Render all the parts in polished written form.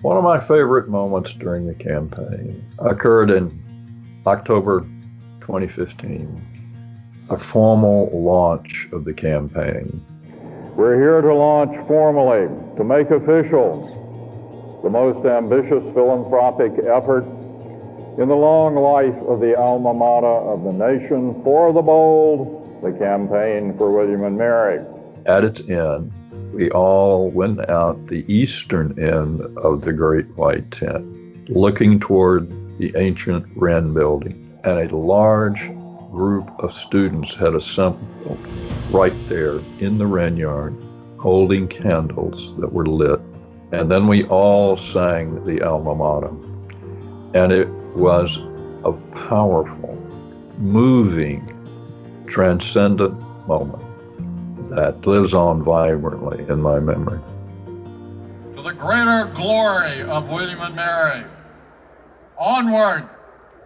One of my favorite moments during the campaign occurred in October 2015, a formal launch of the campaign. We're here to launch formally, to make official, the most ambitious philanthropic effort in the long life of the alma mater of the nation, For the Bold, the campaign for William and Mary. At its end, we all went out the eastern end of the Great White Tent, looking toward the ancient Wren building, and a large group of students had assembled right there in the Wren yard, holding candles that were lit. And then we all sang the alma mater. And it was a powerful, moving, transcendent moment that lives on vibrantly in my memory. To the greater glory of William and Mary, onward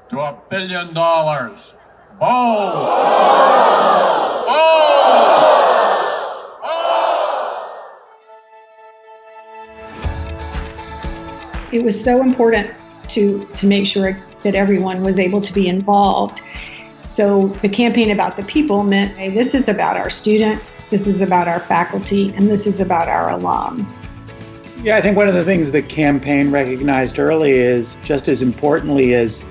to $1 billion. Bold! Bold! Bold! It was so important to make sure that everyone was able to be involved. So the campaign about the people meant, hey, this is about our students, this is about our faculty, and this is about our alums. Yeah, I think one of the things the campaign recognized early is just as importantly as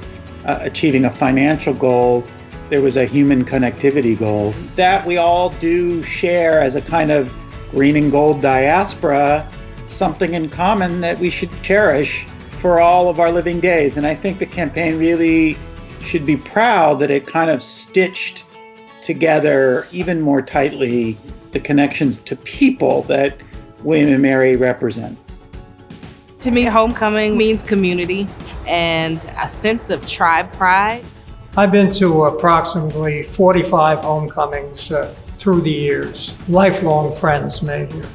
achieving a financial goal, there was a human connectivity goal that we all do share as a kind of green and gold diaspora, something in common that we should cherish for all of our living days. And I think the campaign really should be proud that it kind of stitched together even more tightly the connections to people that William and Mary represents. To me, homecoming means community and a sense of tribe pride. I've been to approximately 45 homecomings through the years. Lifelong friends made here.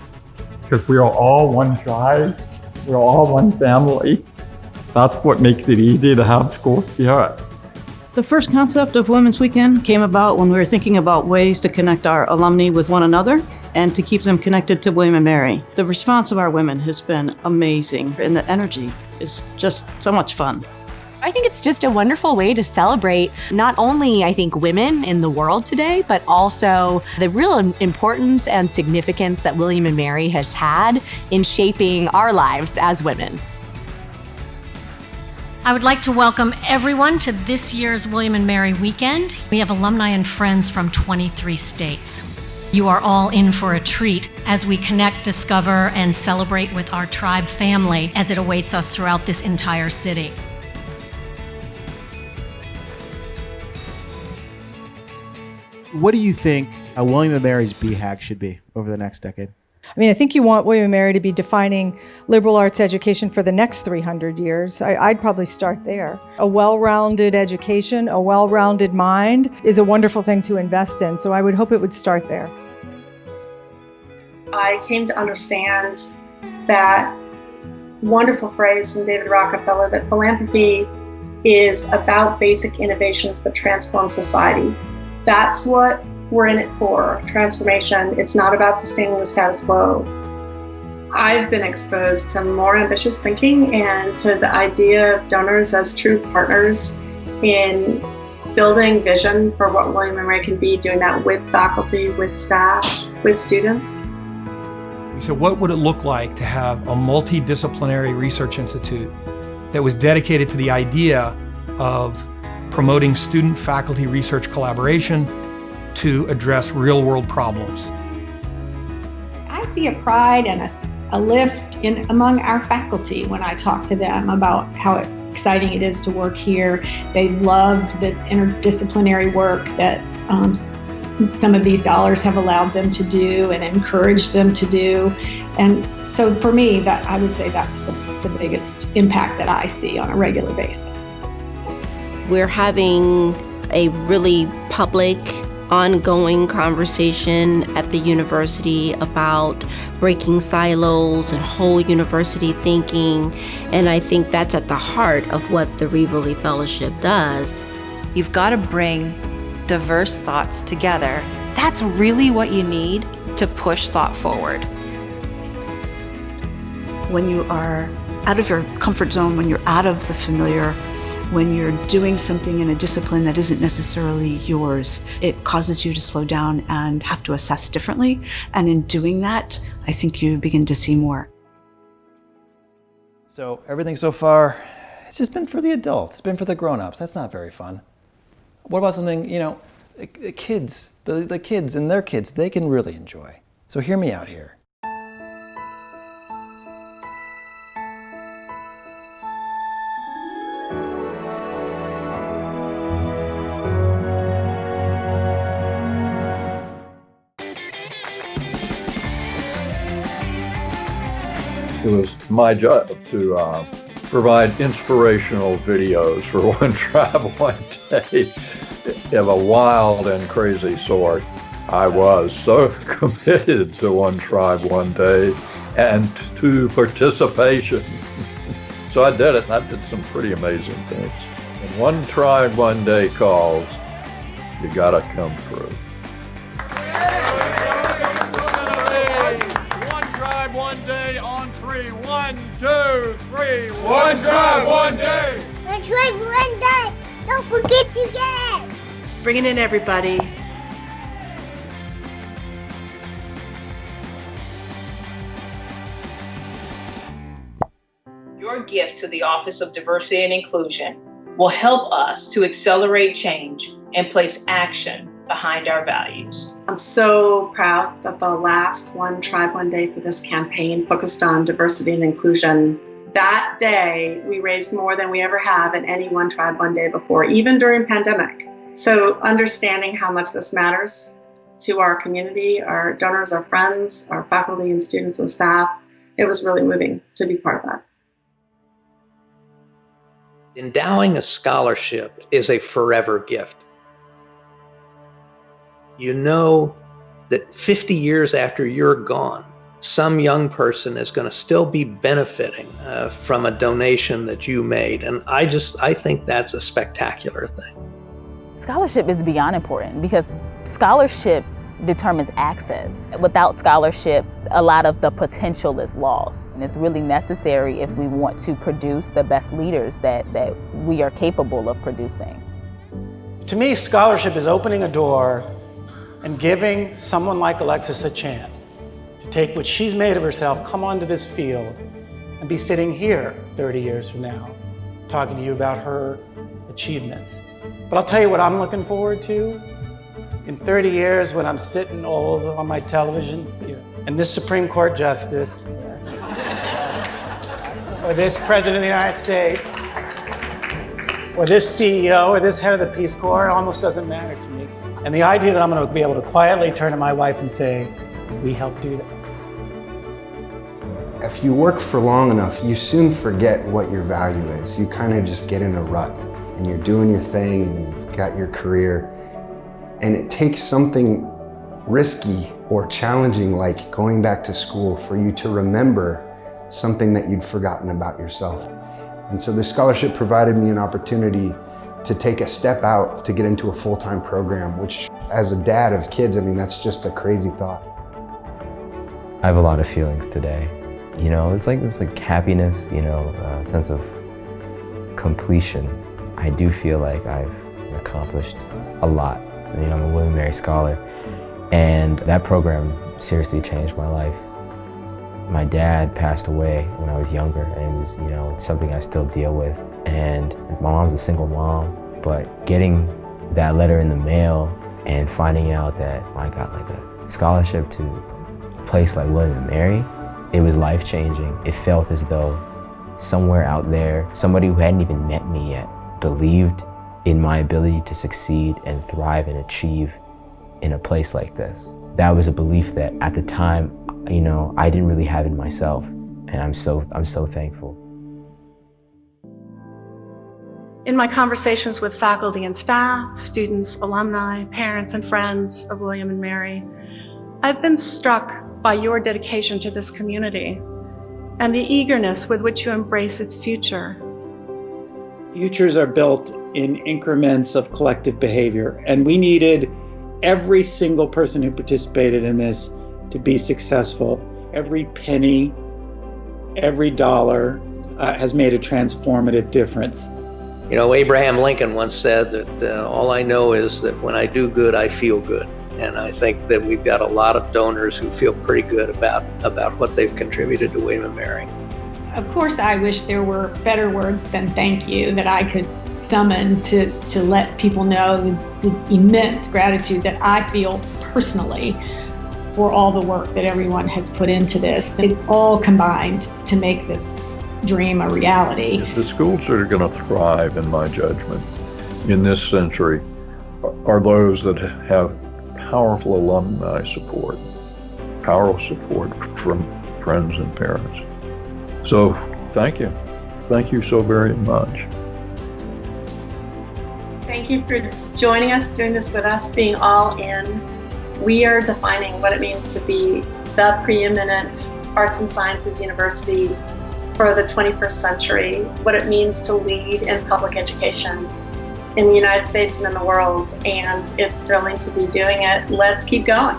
Because we are all one tribe, we're all one family. That's what makes it easy to have school spirit. The first concept of Women's Weekend came about when we were thinking about ways to connect our alumni with one another and to keep them connected to William and Mary. The response of our women has been amazing, and the energy is just so much fun. I think it's just a wonderful way to celebrate not only, I think, women in the world today, but also the real importance and significance that William and Mary has had in shaping our lives as women. I would like to welcome everyone to this year's William and Mary Weekend. We have alumni and friends from 23 states. You are all in for a treat as we connect, discover, and celebrate with our tribe family as it awaits us throughout this entire city. What do you think a William and Mary's BHAG should be over the next decade? I mean, I think you want William and Mary to be defining liberal arts education for the next 300 years. I'd probably start there. A well-rounded education, a well-rounded mind is a wonderful thing to invest in, so I would hope it would start there. I came to understand that wonderful phrase from David Rockefeller that philanthropy is about basic innovations that transform society. That's what we're in it for, transformation. It's not about sustaining the status quo. I've been exposed to more ambitious thinking and to the idea of donors as true partners in building vision for what William and Mary can be, doing that with faculty, with staff, with students. So what would it look like to have a multidisciplinary research institute that was dedicated to the idea of promoting student-faculty research collaboration to address real-world problems? I see a pride and a lift among our faculty when I talk to them about how exciting it is to work here. They loved this interdisciplinary work that some of these dollars have allowed them to do and encouraged them to do. And so for me, that I would say that's the biggest impact that I see on a regular basis. We're having a really public, ongoing conversation at the university about breaking silos and whole university thinking, and I think that's at the heart of what the Rivoli Fellowship does. You've got to bring diverse thoughts together. That's really what you need to push thought forward. When you are out of your comfort zone, when you're out of the familiar, when you're doing something in a discipline that isn't necessarily yours, it causes you to slow down and have to assess differently. And in doing that, I think you begin to see more. So everything so far, it's just been for the adults. It's been for the grown-ups. That's not very fun. What about something, the kids and their kids, they can really enjoy. So hear me out here. It was my job to provide inspirational videos for One Tribe, One Day of a wild and crazy sort. I was so committed to One Tribe, One Day and to participation. So I did it, and I did some pretty amazing things. When One Tribe, One Day calls, you gotta come through. One day on 3. 1, 2, 3. One tribe, one day. One tribe, one day. Don't forget to get. Bring it in, everybody. Your gift to the Office of Diversity and Inclusion will help us to accelerate change and place action behind our values. I'm so proud that the last One Tribe, One Day for this campaign focused on diversity and inclusion. That day, we raised more than we ever have in any One Tribe, One Day before, even during pandemic. So understanding how much this matters to our community, our donors, our friends, our faculty and students and staff, it was really moving to be part of that. Endowing a scholarship is a forever gift. You know that 50 years after you're gone, some young person is going to still be benefiting from a donation that you made. And I think that's a spectacular thing. Scholarship is beyond important because scholarship determines access. Without scholarship, a lot of the potential is lost. And it's really necessary if we want to produce the best leaders that we are capable of producing. To me, scholarship is opening a door and giving someone like Alexis a chance to take what she's made of herself, come onto this field, and be sitting here 30 years from now, talking to you about her achievements. But I'll tell you what I'm looking forward to. In 30 years, when I'm sitting old on my television, and this Supreme Court Justice, or this President of the United States, or this CEO, or this head of the Peace Corps, it almost doesn't matter to me. And the idea that I'm going to be able to quietly turn to my wife and say, we helped do that. If you work for long enough, you soon forget what your value is. You kind of just get in a rut and you're doing your thing and you've got your career. And it takes something risky or challenging like going back to school for you to remember something that you'd forgotten about yourself. And so the scholarship provided me an opportunity to take a step out to get into a full-time program, which as a dad of kids, I mean, that's just a crazy thought. I have a lot of feelings today. It's like this happiness, a sense of completion. I do feel like I've accomplished a lot. I'm a William & Mary Scholar, and that program seriously changed my life. My dad passed away when I was younger, and it was, something I still deal with. And my mom's a single mom, but getting that letter in the mail and finding out that I got like a scholarship to a place like William & Mary, it was life-changing. It felt as though somewhere out there, somebody who hadn't even met me yet believed in my ability to succeed and thrive and achieve in a place like this. That was a belief that at the time, I didn't really have in myself, and I'm so thankful. In my conversations with faculty and staff, students, alumni, parents, and friends of William & Mary, I've been struck by your dedication to this community and the eagerness with which you embrace its future. Futures are built in increments of collective behavior, and we needed every single person who participated in this to be successful. Every penny, every dollar, has made a transformative difference. You know, Abraham Lincoln once said that all I know is that when I do good, I feel good. And I think that we've got a lot of donors who feel pretty good about what they've contributed to William & Mary. Of course, I wish there were better words than thank you that I could summon to let people know the immense gratitude that I feel personally for all the work that everyone has put into this. It all combined to make this dream a reality. The schools that are going to thrive, in my judgment, in this century are those that have powerful alumni support, powerful support from friends and parents. So thank you. Thank you so very much. Thank you for joining us, doing this with us, being all in. We are defining what it means to be the preeminent arts and sciences university for the 21st century, what it means to lead in public education in the United States and in the world. And it's thrilling to be doing it. Let's keep going.